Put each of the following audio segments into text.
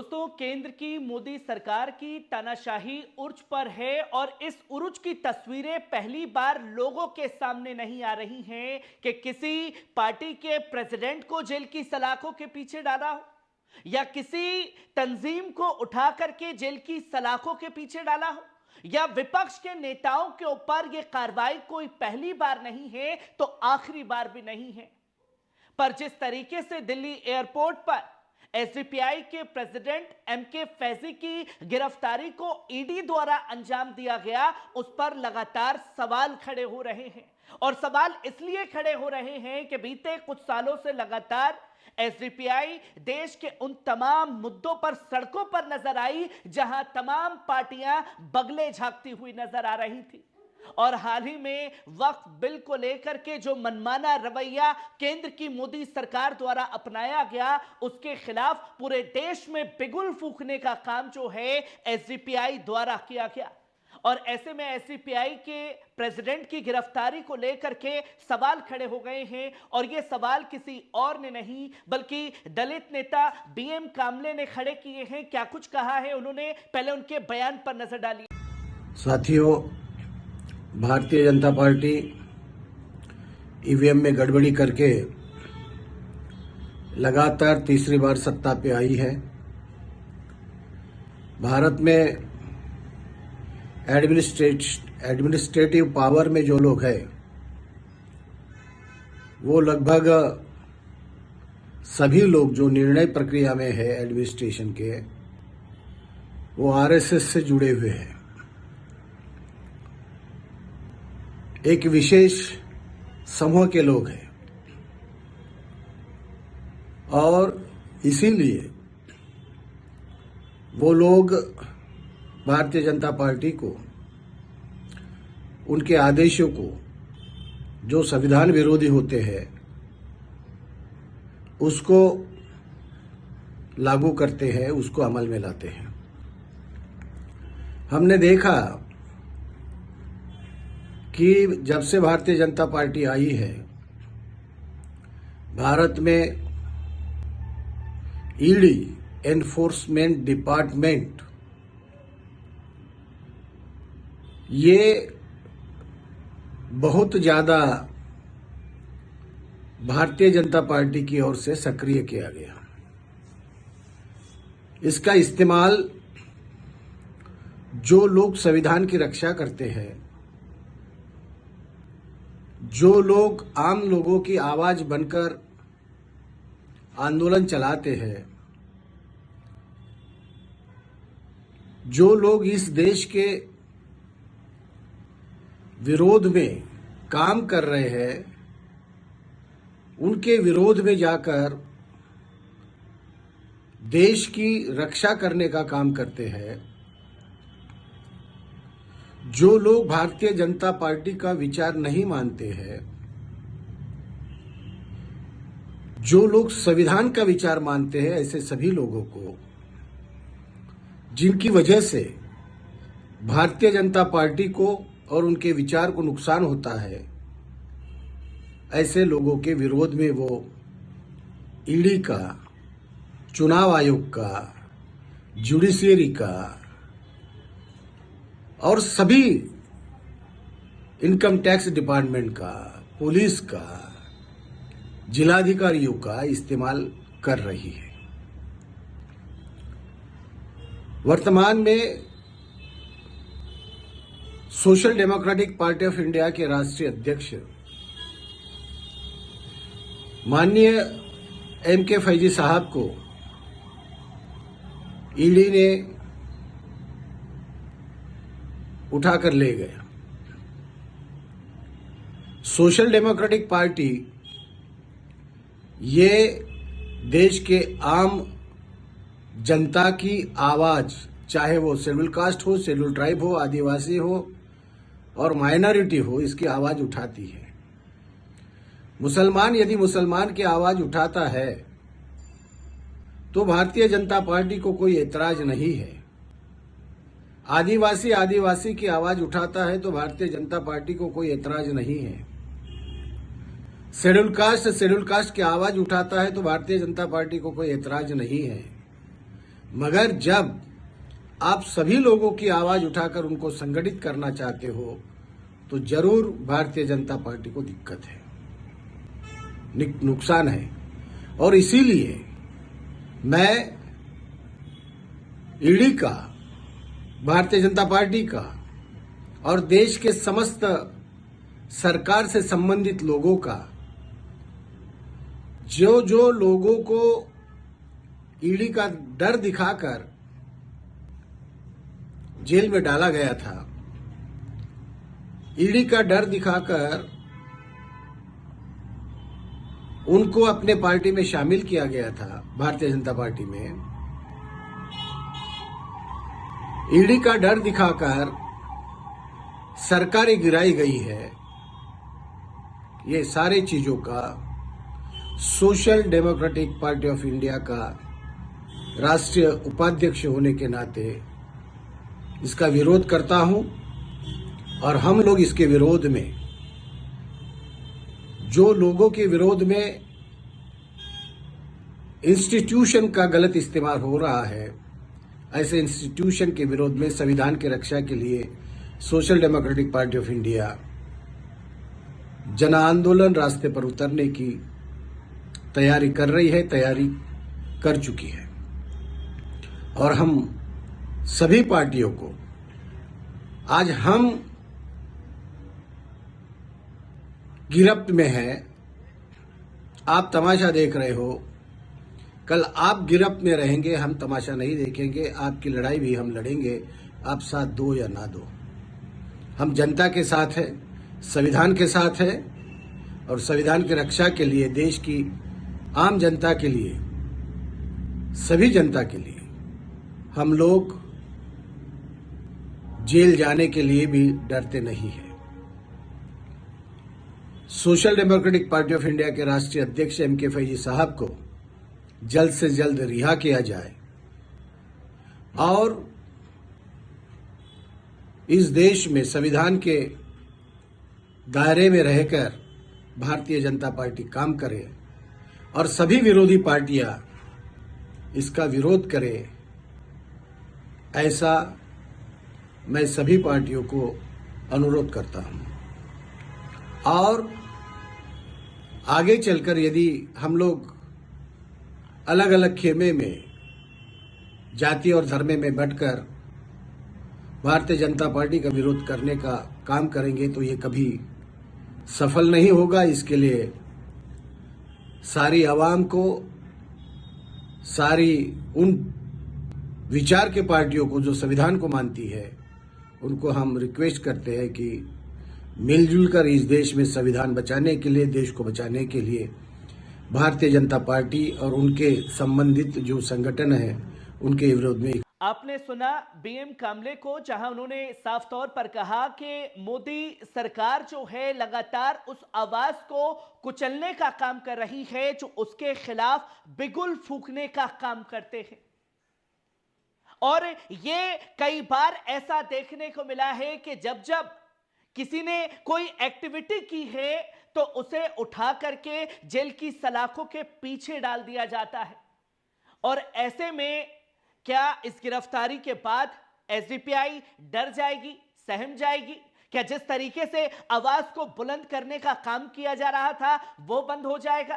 दोस्तों, केंद्र की मोदी सरकार की तानाशाही उर्ज पर है और इस उर्ज की तस्वीरें पहली बार लोगों के सामने नहीं आ रही हैं कि किसी पार्टी के प्रेसिडेंट को जेल की सलाखों के पीछे डाला हो या किसी तंजीम को उठा करके जेल की सलाखों के पीछे डाला हो या विपक्ष के नेताओं के ऊपर यह कार्रवाई कोई पहली बार नहीं है तो आखिरी बार भी नहीं है। पर जिस तरीके से दिल्ली एयरपोर्ट पर एसडीपीआई के प्रेसिडेंट एमके फैजी की गिरफ्तारी को ईडी द्वारा अंजाम दिया गया, उस पर लगातार सवाल खड़े हो रहे हैं। और सवाल इसलिए खड़े हो रहे हैं कि बीते कुछ सालों से लगातार एसडीपीआई देश के उन तमाम मुद्दों पर सड़कों पर नजर आई जहां तमाम पार्टियां बगले झांकती हुई नजर आ रही थी। और हाल ही में वक्फ बिल को लेकर के जो मनमाना रवैया केंद्र की मोदी सरकार द्वारा अपनाया गया, उसके खिलाफ पूरे देश में बिगुल फूंकने का काम जो है एसडीपीआई द्वारा किया गया। और ऐसे में एसडीपीआई के प्रेसिडेंट की गिरफ्तारी को लेकर के सवाल खड़े हो गए हैं। और ये सवाल किसी और ने नहीं बल्कि दलित नेता बीएम कामले ने खड़े किए हैं। क्या कुछ कहा है उन्होंने, पहले उनके बयान पर नजर डालिए। साथियों, भारतीय जनता पार्टी ईवीएम में गड़बड़ी करके लगातार तीसरी बार सत्ता पे आई है। भारत में एडमिनिस्ट्रेटिव पावर में जो लोग हैं वो लगभग सभी लोग जो निर्णय प्रक्रिया में है एडमिनिस्ट्रेशन के, वो आरएसएस से जुड़े हुए हैं। एक विशेष समूह के लोग हैं और इसीलिए वो लोग भारतीय जनता पार्टी को उनके आदेशों को जो संविधान विरोधी होते हैं उसको लागू करते हैं, उसको अमल में लाते हैं। हमने देखा कि जब से भारतीय जनता पार्टी आई है, भारत में ईडी एनफोर्समेंट डिपार्टमेंट ये बहुत ज्यादा भारतीय जनता पार्टी की ओर से सक्रिय किया गया। इसका इस्तेमाल जो लोग संविधान की रक्षा करते हैं, जो लोग आम लोगों की आवाज बनकर आंदोलन चलाते हैं, जो लोग इस देश के विरोध में काम कर रहे हैं, उनके विरोध में जाकर देश की रक्षा करने का काम करते हैं, जो लोग भारतीय जनता पार्टी का विचार नहीं मानते हैं, जो लोग संविधान का विचार मानते हैं, ऐसे सभी लोगों को, जिनकी वजह से भारतीय जनता पार्टी को और उनके विचार को नुकसान होता है, ऐसे लोगों के विरोध में वो ईडी का, चुनाव आयोग का, जुडिशियरी का और सभी इनकम टैक्स डिपार्टमेंट का, पुलिस का, जिलाधिकारियों का इस्तेमाल कर रही है। वर्तमान में social democratic party of India के राष्ट्रीय अध्यक्ष माननीय एमके फैजी साहब को ईडी ने उठाकर ले गया। सोशल डेमोक्रेटिक पार्टी ये देश के आम जनता की आवाज, चाहे वो शेड्यूल कास्ट हो, शेड्यूल ट्राइब हो, आदिवासी हो और माइनॉरिटी हो, इसकी आवाज उठाती है। मुसलमान यदि मुसलमान की आवाज उठाता है तो भारतीय जनता पार्टी को कोई एतराज नहीं है। आदिवासी की आवाज उठाता है तो भारतीय जनता पार्टी को कोई एतराज नहीं है। शेड्यूल कास्ट की आवाज उठाता है तो भारतीय जनता पार्टी को कोई एतराज नहीं है। मगर जब आप सभी लोगों की आवाज उठाकर उनको संगठित करना चाहते हो तो जरूर भारतीय जनता पार्टी को दिक्कत है, नुकसान है। और इसीलिए मैं ईडी का, भारतीय जनता पार्टी का और देश के समस्त सरकार से संबंधित लोगों का, जो जो लोगों को ईडी का डर दिखाकर जेल में डाला गया था, ईडी का डर दिखाकर उनको अपने पार्टी में शामिल किया गया था, भारतीय जनता पार्टी में ईडी का डर दिखाकर सरकारें गिराई गई है। ये सारी चीजों का social democratic party of India का राष्ट्रीय उपाध्यक्ष होने के नाते इसका विरोध करता हूं। और हम लोग इसके विरोध में, जो लोगों के विरोध में इंस्टीट्यूशन का गलत इस्तेमाल हो रहा है, ऐसे इंस्टीट्यूशन के विरोध में संविधान की रक्षा के लिए social democratic party of India जन आंदोलन रास्ते पर उतरने की तैयारी कर रही है, तैयारी कर चुकी है। और हम सभी पार्टियों को, आज हम गिरफ्त में हैं, आप तमाशा देख रहे हो, कल आप गिरफ्त में रहेंगे, हम तमाशा नहीं देखेंगे, आपकी लड़ाई भी हम लड़ेंगे, आप साथ दो या ना दो। हम जनता के साथ हैं, संविधान के साथ हैं और संविधान की रक्षा के लिए, देश की आम जनता के लिए, सभी जनता के लिए हम लोग जेल जाने के लिए भी डरते नहीं हैं। Social democratic party of India के राष्ट्रीय अध्यक्ष M.K. फैजी साहब को जल्द से जल्द रिहा किया जाए और इस देश में संविधान के दायरे में रहकर भारतीय जनता पार्टी काम करे और सभी विरोधी पार्टियां इसका विरोध करें, ऐसा मैं सभी पार्टियों को अनुरोध करता हूं। और आगे चलकर यदि हम लोग अलग अलग खेमे में, जाति और धर्म में बंटकर भारतीय जनता पार्टी का विरोध करने का काम करेंगे तो ये कभी सफल नहीं होगा। इसके लिए सारी आवाम को, सारी उन विचार के पार्टियों को जो संविधान को मानती है, उनको हम रिक्वेस्ट करते हैं कि मिलजुल कर इस देश में संविधान बचाने के लिए, देश को बचाने के लिए भारतीय जनता पार्टी और उनके संबंधित जो संगठन है उनके विरोध में। आपने सुना BM कामले को, जहां उन्होंने साफ तौर पर कहा कि मोदी सरकार जो है लगातार उस आवाज को कुचलने का काम कर रही है जो उसके खिलाफ बिगुल फूंकने का काम करते हैं। और ये कई बार ऐसा देखने को मिला है कि जब जब किसी ने कोई एक्टिविटी की है तो उसे उठा करके जेल की सलाखों के पीछे डाल दिया जाता है। और ऐसे में क्या इस गिरफ्तारी के बाद SDPI डर जाएगी, सहम जाएगी? क्या जिस तरीके से आवाज को बुलंद करने का काम किया जा रहा था वो बंद हो जाएगा?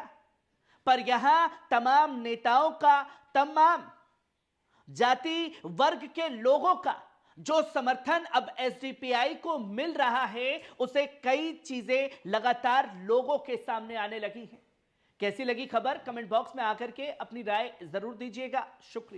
पर यहां तमाम नेताओं का, तमाम जाति वर्ग के लोगों का जो समर्थन अब SDPI को मिल रहा है, उसे कई चीजें लगातार लोगों के सामने आने लगी हैं। कैसी लगी खबर? कमेंट बॉक्स में आकर के अपनी राय जरूर दीजिएगा। शुक्रिया।